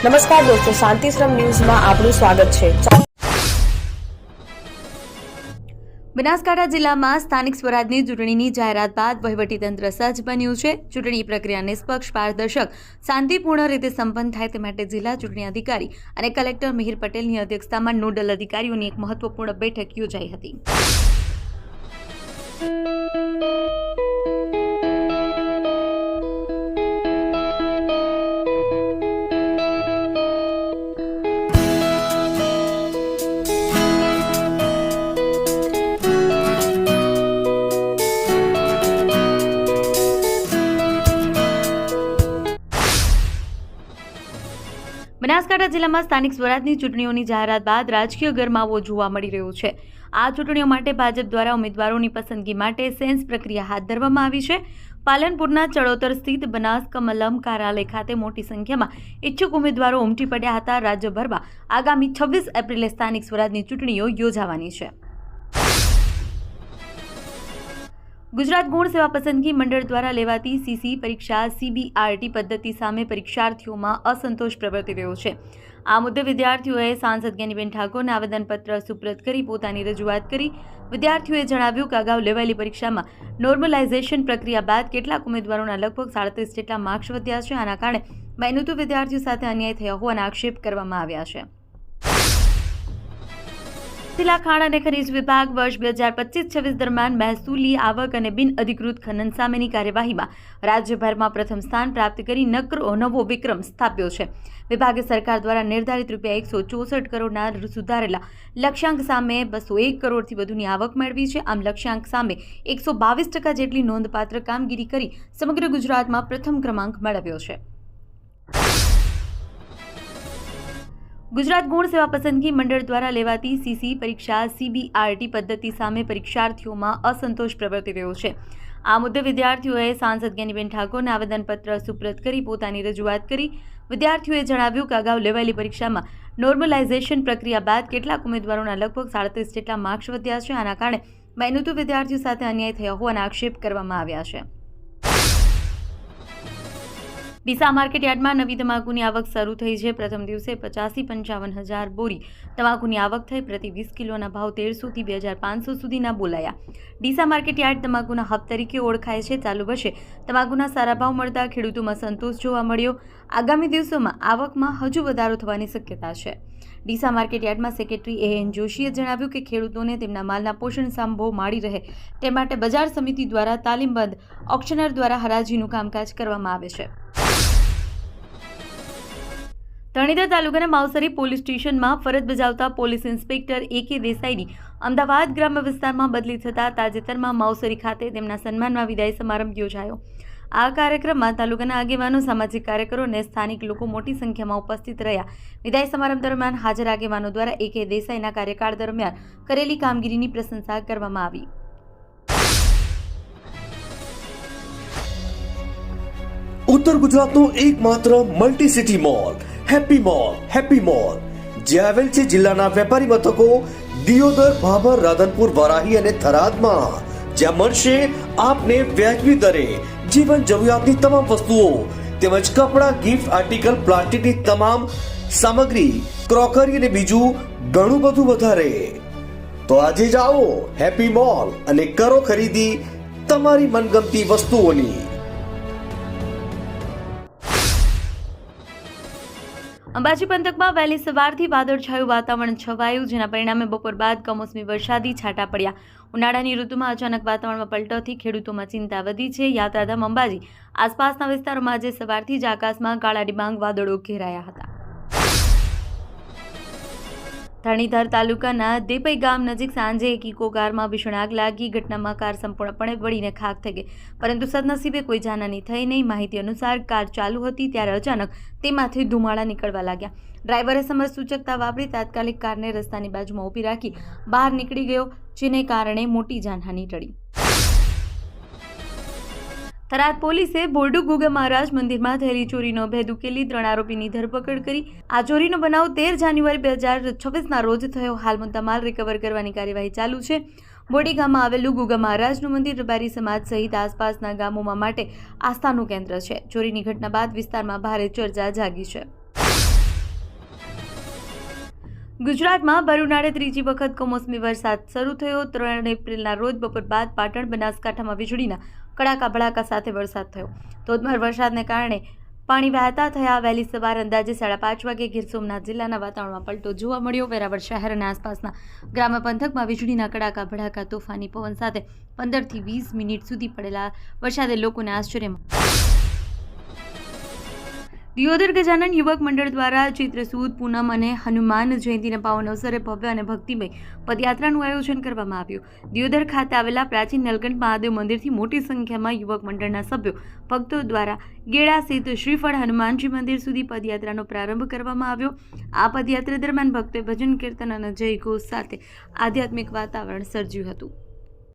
નમસ્કાર દોસ્તો, શાંતિશ્રમ ન્યૂઝમાં આપનું સ્વાગત છે। બનાસકાંઠા જિલ્લામાં સ્થાનિક સ્વરાજની ચૂંટણીની જાહેરાત બાદ વહીવટીતંત્ર સજ્જ બન્યું છે। ચૂંટણી પ્રક્રિયા નિષ્પક્ષ, પારદર્શક, શાંતિપૂર્ણ રીતે સંપન્ન થાય તે માટે જિલ્લા ચૂંટણી અધિકારી અને કલેક્ટર મિહિર પટેલની અધ્યક્ષતામાં નોડલ અધિકારીઓની એક મહત્વપૂર્ણ બેઠક યોજાઈ હતી। બનાસકાંઠા જિલ્લામાં સ્થાનિક સ્વરાજની ચૂંટણીઓની જાહેરાત બાદ રાજકીય ગરમાવો જોવા મળી રહ્યો છે। આ ચૂંટણીઓ માટે ભાજપ દ્વારા ઉમેદવારોની પસંદગી માટે સેન્સ પ્રક્રિયા હાથ ધરવામાં આવી છે। પાલનપુરના ચડોતર સ્થિત બનાસ કમલમ કાર્યાલય ખાતે મોટી સંખ્યામાં ઇચ્છુક ઉમેદવારો ઉમટી પડ્યા હતા। રાજ્યભરમાં આગામી 26 એપ્રિલે સ્થાનિક સ્વરાજની ચૂંટણીઓ યોજાવાની છે। ગુજરાત ગુણ સેવા પસંદગી મંડળ દ્વારા લેવાતી સીસી પરીક્ષા CBRT પદ્ધતિ સામે પરીક્ષાર્થીઓમાં અસંતોષ પ્રવર્તી રહ્યો છે। આ મુદ્દે વિદ્યાર્થીઓએ સાંસદ જ્ઞાનીબેન ઠાકોરને આવેદનપત્ર સુપ્રત કરી પોતાની રજૂઆત કરી। વિદ્યાર્થીઓએ જણાવ્યું કે અગાઉ લેવાયેલી પરીક્ષામાં નોર્મલાઇઝેશન પ્રક્રિયા બાદ કેટલાક ઉમેદવારોના લગભગ 37 જેટલા માર્ક્સ વધ્યા છે। આના કારણે મહેનતુ વિદ્યાર્થીઓ સાથે અન્યાય થયો હોવાના આક્ષેપ કરવામાં આવ્યા છે। જિલ્લા ખાણ અને ખનીજ વિભાગ વર્ષ 2025-26 દરમિયાન મહેસૂલી આવક અને બિન અધિકૃત ખનન સામેની કાર્યવાહીમાં રાજ્યભરમાં પ્રથમ સ્થાન પ્રાપ્ત કરી નવો વિક્રમ સ્થાપ્યો છે। વિભાગે સરકાર દ્વારા નિર્ધારિત ₹164 કરોડના સુધારેલા લક્ષ્યાંક સામે 201 કરોડથી વધુની આવક મેળવી છે। આમ લક્ષ્યાંક સામે 122% જેટલી નોંધપાત્ર કામગીરી કરી સમગ્ર ગુજરાતમાં પ્રથમ ક્રમાંક મેળવ્યો છે। ગુજરાત ગુણ સેવા પસંદગી મંડળ દ્વારા લેવાતી સીસી પરીક્ષા CBRT પદ્ધતિ સામે પરીક્ષાર્થીઓમાં અસંતોષ પ્રવર્તી રહ્યો છે। આ મુદ્દે વિદ્યાર્થીઓએ સાંસદ જ્ઞાનીબેન ઠાકોરને આવેદનપત્ર સુપ્રત કરી પોતાની રજૂઆત કરી। વિદ્યાર્થીઓએ જણાવ્યું કે અગાઉ લેવાયેલી પરીક્ષામાં નોર્મલાઇઝેશન પ્રક્રિયા બાદ કેટલાક ઉમેદવારોના લગભગ 37 જેટલા માર્ક્સ વધ્યા છે। આના કારણે મહેનતુ વિદ્યાર્થીઓ સાથે અન્યાય થયો હોવાના આક્ષેપ કરવામાં આવ્યા છે। ડીસા માર્કેટ યાર્ડમાં નવી તમાકુની આવક શરૂ થઈ છે। પ્રથમ દિવસે 85-55 હજાર બોરી તમાકુની આવક થઈ। પ્રતિ 20 કિલોના ભાવ 1300 થી 2500 સુધીના બોલાયા। ડીસા માર્કેટ યાર્ડ તમાકુના હબ તરીકે ઓળખાય છે। ચાલુ વર્ષે તમાકુના સારા ભાવ મળતા ખેડૂતોમાં સંતોષ જોવા મળ્યો। આગામી દિવસોમાં આવકમાં હજુ વધારો થવાની શક્યતા છે। ડીસા માર્કેટ યાર્ડમાં સેક્રેટરી AN જોશીએ જણાવ્યું કે ખેડૂતોને તેમના માલના પોષણ સંભાવ મળી રહે તે માટે બજાર સમિતિ દ્વારા તાલીમબદ્ધ ઓક્શનર દ્વારા હરાજીનું કામકાજ કરવામાં આવે છે। ધણીધર તાલુકાના માવસરી પોલીસ સ્ટેશનમાં ફરજ બજાવતા પોલીસ ઇન્સ્પેક્ટર AK દેસાઈની અમદાવાદ ગ્રામ્ય વિસ્તારમાં બદલી થતાં તાજેતરમાં માવસરી ખાતે તેમના સન્માનમાં વિદાય સમારંભ યોજાયો। આ કાર્યક્રમમાં તાલુકાના આગેવાનો, સામાજિક કાર્યકરો અને સ્થાનિક લોકો મોટી સંખ્યામાં ઉપસ્થિત રહ્યા। વિદાય સમારંભ દરમિયાન હાજર આગેવાનો દ્વારા AK દેસાઈના કાર્યકાળ દરમિયાન કરેલી કામગીરીની પ્રશંસા કરવામાં આવી। ઉત્તર ગુજરાતનો એકમાત્ર multi city mall happy mall જે આવેલ છે જિલ્લાના વેપારી મથકો દિયોદર, ભાભર, રાધનપુર, વારાહી અને થરાદમાં, જ્યાં મળશે આપને વ્યાજબી દરે જીવન જરૂરિયાતની તમામ વસ્તુઓ તેમજ કપડાં, ગિફ્ટ આર્ટિકલ, પ્લાસ્ટિકની તમામ સામગ્રી, ક્રોકરી અને બીજું ઘણું બધું વધારે। તો આજે જ આવો હેપી મોલ અને કરો ખરીદી તમારી મનગમતી વસ્તુઓની। અંબાજી પંથકમાં વહેલી સવારથી વાદળછાયું વાતાવરણ છવાયું, જેના પરિણામે બપોર બાદ કમોસમી વરસાદી છાંટા પડ્યા। ઉનાળાની ઋતુમાં અચાનક વાતાવરણમાં પલટોથી ખેડૂતોમાં ચિંતા વધી છે। યાત્રાધામ અંબાજી આસપાસના વિસ્તારોમાં આજે સવારથી જ આકાશમાં કાળા ડિબાંગ વાદળો ઘેરાયા હતા। ધણીધર તાલુકાના દેપઈ ગામ નજીક સાંજે એક ઇકો કારમાં ભીષણ આગ લાગી। ઘટનામાં કાર સંપૂર્ણપણે બળીને ખાખ થઈ ગઈ, પરંતુ સદનસીબે કોઈ જાનહાની થઈ નહીં। માહિતી અનુસાર કાર ચાલુ હતી ત્યારે અચાનક તેમાંથી ધુમાડા નીકળવા લાગ્યા। ડ્રાઈવરે સમયસૂચકતા વાપરી તાત્કાલિક કારને રસ્તાની બાજુમાં ઊભી રાખી બહાર નીકળી ગયો, જેને કારણે મોટી જાનહાની ટળી। થરાદ પોલીસે બોરડુ ગુગા મહારાજ મંદિરમાં થયેલી ચોરીનો ભેદ ઉકેલી 3 આરોપીની ધરપકડ કરી। આ ચોરીનો બનાવ 13 જાન્યુઆરી 2026ના રોજ થયો। હાલ મુદ્દામાલ રિકવર કરવાની કાર્યવાહી ચાલુ છે। બોડી ગામમાં આવેલું ગુગા મહારાજનું મંદિર રબારી સમાજ સહિત આસપાસના ગામોમાં માટે આસ્થાનું કેન્દ્ર છે। ચોરીની ઘટના બાદ વિસ્તારમાં ભારે ચર્ચા જાગી છે। ગુજરાતમાં ભર ઉનાળે ત્રીજી વખત કમોસમી વરસાદ શરૂ થયો. 3 એપ્રિલના રોજ બપોર બાદ પાટણ, બનાસકાંઠામાં વીજળીના કડાકા ભડાકા સાથે વરસાદ થયો. ધોધમાર વરસાદને કારણે પાણી વહેતા થયા. વહેલી સવારે અંદાજે 5:30 વાગે ગીર સોમનાથ જિલ્લાના વાતાવરણમાં પલટો જોવા મળ્યો. વેરાવળ શહેર અને આસપાસના ગ્રામ્ય પંથકમાં વીજળીના કડાકા ભડાકા, તોફાની પવન સાથે 15 થી 20 મિનિટ સુધી પડેલા વરસાદે લોકોને આશ્ચર્યમાં. દિયોદર ગજાનન યુવક મંડળ દ્વારા ચૈત્ર સુદ પૂનમ અને હનુમાન જયંતિના પાવન અવસરે ભવ્ય અને ભક્તિમય પદયાત્રાનું આયોજન કરવામાં આવ્યું. દિયોદર ખાતે આવેલા પ્રાચીન નલકંઠ મહાદેવ મંદિરથી મોટી સંખ્યામાં યુવક મંડળના સભ્યો ભક્તો દ્વારા ગેડા સ્થિત શ્રીફળ હનુમાનજી મંદિર સુધી પદયાત્રાનો પ્રારંભ કરવામાં આવ્યો. આ પદયાત્રા દરમિયાન ભક્તોએ ભજન કીર્તન અને જય ઘોષ સાથે આધ્યાત્મિક વાતાવરણ સર્જ્યું હતું.